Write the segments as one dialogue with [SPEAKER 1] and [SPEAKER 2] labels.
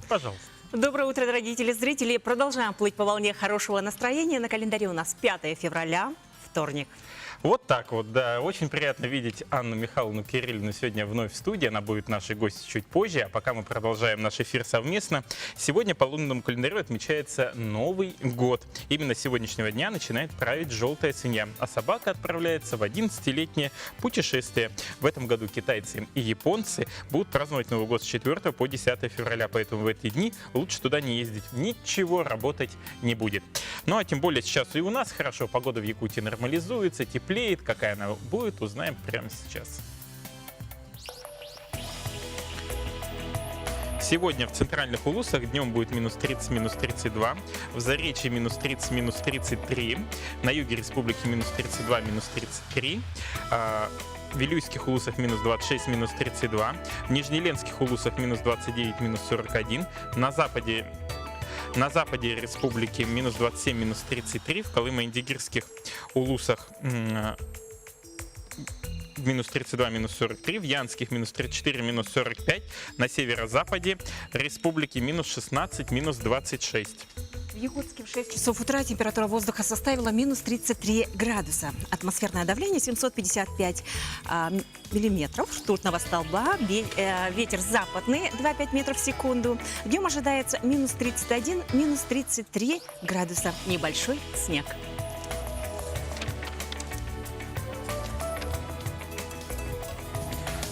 [SPEAKER 1] Пожалуйста.
[SPEAKER 2] Доброе утро, дорогие телезрители. Продолжаем плыть по волне хорошего настроения. На календаре у нас 5 февраля, вторник.
[SPEAKER 1] Вот так вот, да. Очень приятно видеть Анну Михайловну Кирилловну сегодня вновь в студии. Она будет нашей гостью чуть позже, а пока мы продолжаем наш эфир совместно. Сегодня по лунному календарю отмечается Новый год. Именно с сегодняшнего дня начинает править желтая свинья, а собака отправляется в 11-летнее путешествие. В этом году китайцы и японцы будут праздновать Новый год с 4 по 10 февраля, поэтому в эти дни лучше туда не ездить. Ничего работать не будет. Ну а тем более сейчас и у нас хорошо, погода в Якутии нормализуется, теплеет. Какая она будет, узнаем прямо сейчас. Сегодня в центральных улусах днем будет минус 30, минус 32, в Заречье минус 30, минус 33, на юге республики минус 32, минус 33, в Вилюйских улусах минус 26, минус 32, в Нижнеленских улусах минус 29, минус 41, на западе республики минус 27, минус 33, в Колымо-Индигирских улусах минус 32, минус 43, в Янских минус 34, минус 45, на северо-западе республики минус 16, минус 26.
[SPEAKER 2] В Якутске в 6 часов утра температура воздуха составила минус 33 градуса. Атмосферное давление 755 миллиметров ртутного столба. Ветер западный 2,5 метров в секунду. Днем ожидается минус 31, минус 33 градуса. Небольшой снег.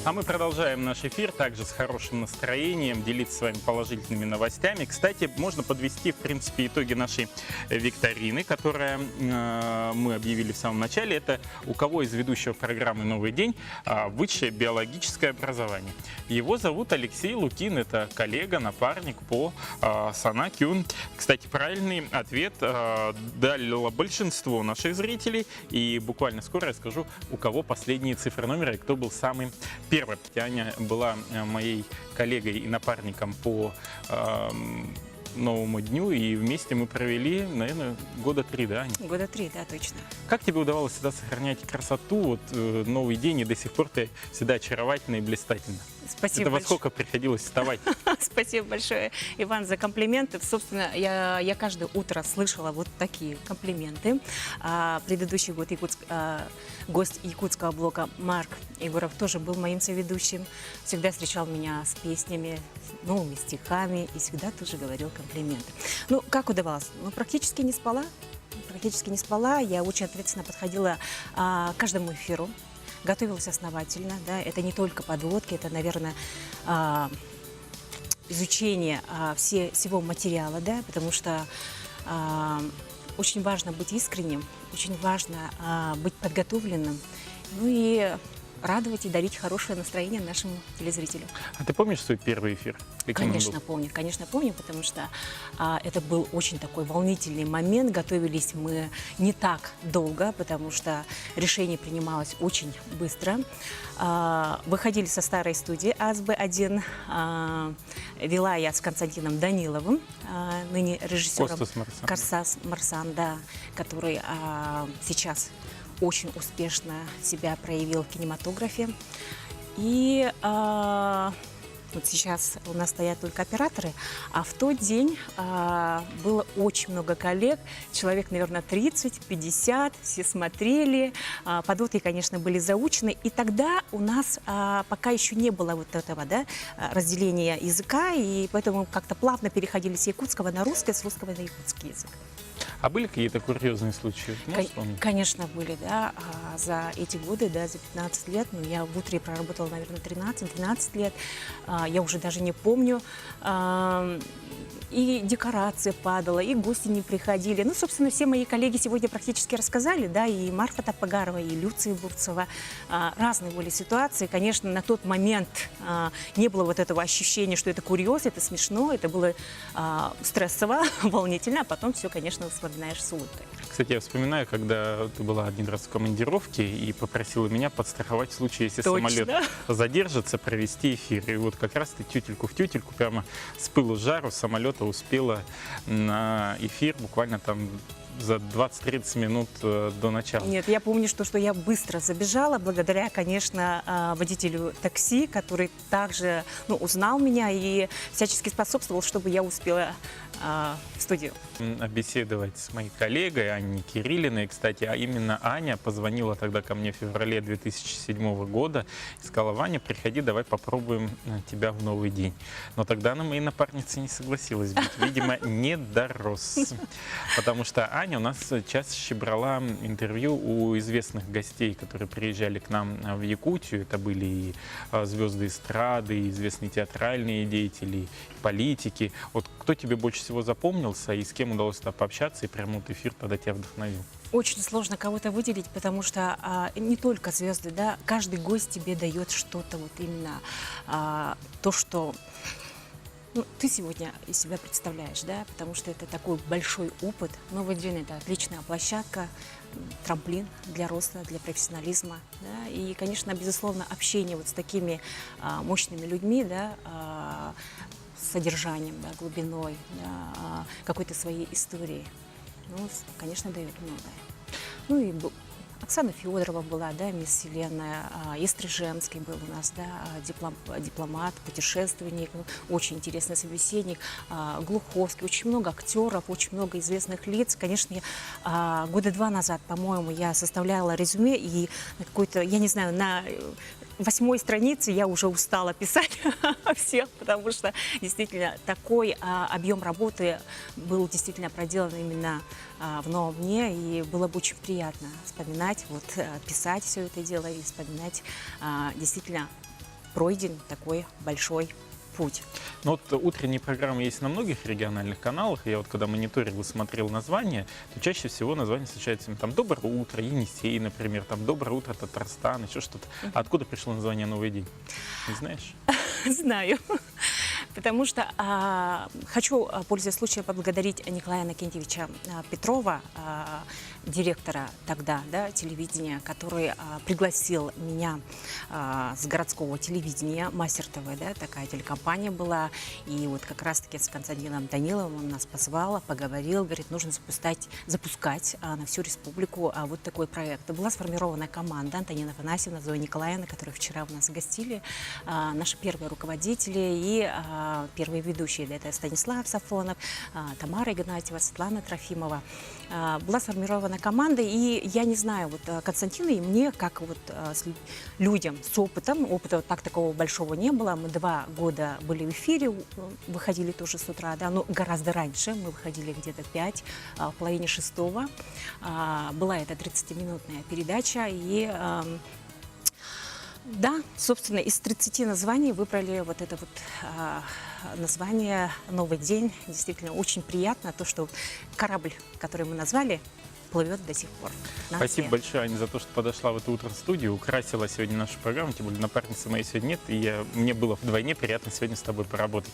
[SPEAKER 1] А мы продолжаем наш эфир также с хорошим настроением, делиться с вами положительными новостями. Кстати, можно подвести, в принципе, итоги нашей викторины, которую мы объявили в самом начале. Это у кого из ведущего программы «Новый день» высшее биологическое образование. Его зовут Алексей Лукин, это коллега, напарник по Санакюн. Кстати, правильный ответ дало большинство наших зрителей. И буквально скоро я скажу, у кого последние цифры номера и кто был самый первый. Аня была моей коллегой и напарником по Новому дню, и вместе мы провели, наверное, года 3, да, Аня?
[SPEAKER 2] Года 3, да, точно.
[SPEAKER 1] Как тебе удавалось всегда сохранять красоту, вот Новый день, и до сих пор ты всегда очаровательна и блистательна?
[SPEAKER 2] Спасибо.
[SPEAKER 1] Это во сколько приходилось вставать?
[SPEAKER 2] Спасибо большое, Иван, за комплименты. Собственно, я каждое утро слышала вот такие комплименты. Предыдущий год гость якутского блока Марк Егоров тоже был моим соведущим. Всегда встречал меня с песнями, новыми стихами и всегда тоже говорил комплименты. Ну, как удавалось? Ну, практически не спала. Практически не спала. Я очень ответственно подходила к каждому эфиру. Готовилась основательно, да, это не только подводки, это, наверное, изучение всего материала, да, потому что очень важно быть искренним, очень важно быть подготовленным, ну и радовать и дарить хорошее настроение нашим телезрителям.
[SPEAKER 1] А ты помнишь свой первый эфир?
[SPEAKER 2] Конечно помню, потому что это был очень такой волнительный момент. Готовились мы не так долго, потому что решение принималось очень быстро. Выходили со старой студии АСБ-1. Вела я с Константином Даниловым, ныне режиссером Костас Марсан, да, который сейчас очень успешно себя проявил в кинематографе. И вот сейчас у нас стоят только операторы, а в тот день было очень много коллег, человек, наверное, 30-50, все смотрели, подводки, конечно, были заучены, и тогда у нас пока еще не было вот этого, да, разделения языка, и поэтому как-то плавно переходили с якутского на русский, с русского на якутский язык.
[SPEAKER 1] А были какие-то курьезные случаи?
[SPEAKER 2] Конечно, были, да. За эти годы, да, за 15 лет, ну, я в утре проработала, наверное, 13-12 лет, я уже даже не помню. И декорация падала, и гости не приходили. Ну, собственно, все мои коллеги сегодня практически рассказали, да, и Марфа Топогарова, и Люция Бурцева. Разные были ситуации. Конечно, на тот момент не было вот этого ощущения, что это курьез, это смешно, это было стрессово, волнительно, а потом все, конечно, вспоминаешь с улыбкой.
[SPEAKER 1] Кстати, я вспоминаю, когда ты была один раз в командировке и попросила меня подстраховать в случае, если самолет задержится, провести эфир. И вот как раз ты тютельку в тютельку, прямо с пылу с жару самолета успела на эфир буквально там за 20-30 минут до начала.
[SPEAKER 2] Нет, я помню, что я быстро забежала, благодаря, конечно, водителю такси, который также узнал меня и всячески способствовал, чтобы я успела в студию.
[SPEAKER 1] Беседовать с моей коллегой Аней Кириллиной, кстати, а именно Аня позвонила тогда ко мне в феврале 2007 года и сказала: Ваня, приходи, давай попробуем тебя в новый день. Но тогда она моей напарницей не согласилась быть, видимо, не дорос. Потому что Аня у нас чаще брала интервью у известных гостей, которые приезжали к нам в Якутию. Это были и звезды эстрады, и известные театральные деятели, и политики. Вот кто тебе больше всего запомнился и с кем удалось пообщаться, и прямо вот эфир тогда тебя вдохновил?
[SPEAKER 2] Очень сложно кого-то выделить, потому что не только звезды, да, каждый гость тебе дает что-то, вот именно то, что ты сегодня из себя представляешь, да, потому что это такой большой опыт. Новый день — это отличная площадка, трамплин для роста, для профессионализма, да, и, конечно, безусловно, общение вот с такими мощными людьми, да, с содержанием, да, глубиной, да, какой-то своей историей, конечно, дает многое. И Оксана Федорова была, да, мисс Вселенная, Естрижемский был у нас, да, дипломат, путешественник, очень интересный собеседник, Глуховский, очень много актеров, очень много известных лиц. Конечно, года 2 назад, по-моему, я составляла резюме, и какой-то, я не знаю, на 8-й странице я уже устала писать о всех, потому что действительно такой объем работы был действительно проделан именно в новом дне, и было бы очень приятно вспоминать, писать все это дело и вспоминать действительно пройден такой большой путь.
[SPEAKER 1] Утренние программы есть на многих региональных каналах. Я когда мониторил и смотрел названия, то чаще всего название встречается там «Доброе утро», «Енисей», например, там «Доброе утро, Татарстан», еще что-то. А откуда пришло название «Новый день»? Не знаешь?
[SPEAKER 2] Знаю. Потому что хочу, пользуясь случаем, поблагодарить Николая Иннокентьевича Петрова, директора тогда, да, телевидения, который пригласил меня с городского телевидения, Мастер ТВ, да, такая телекомпания была, и вот как раз-таки с Константином Даниловым он нас позвал, поговорил, говорит, нужно запускать на всю республику вот такой проект. Была сформирована команда: Антонина Афанасьевна, Зоя Николаевна, которые вчера у нас гостили, наши первые руководители и первые ведущие, это Станислав Сафонов, Тамара Игнатьева, Светлана Трофимова. Была сформирована команда, и я не знаю, Константину и мне, как с людям с опытом, опыта так такого большого не было. Мы 2 года были в эфире, выходили тоже с утра, да, но гораздо раньше, мы выходили где-то 5, в половине 6-го. Была эта 30-минутная передача, и да, собственно, из 30 названий выбрали это название «Новый день». Действительно, очень приятно то, что корабль, который мы назвали, плывет до сих пор.
[SPEAKER 1] Спасибо большое, Аня, за то, что подошла в это утро в студию, украсила сегодня нашу программу, тем более напарницы моей сегодня нет, и мне было вдвойне приятно сегодня с тобой поработать.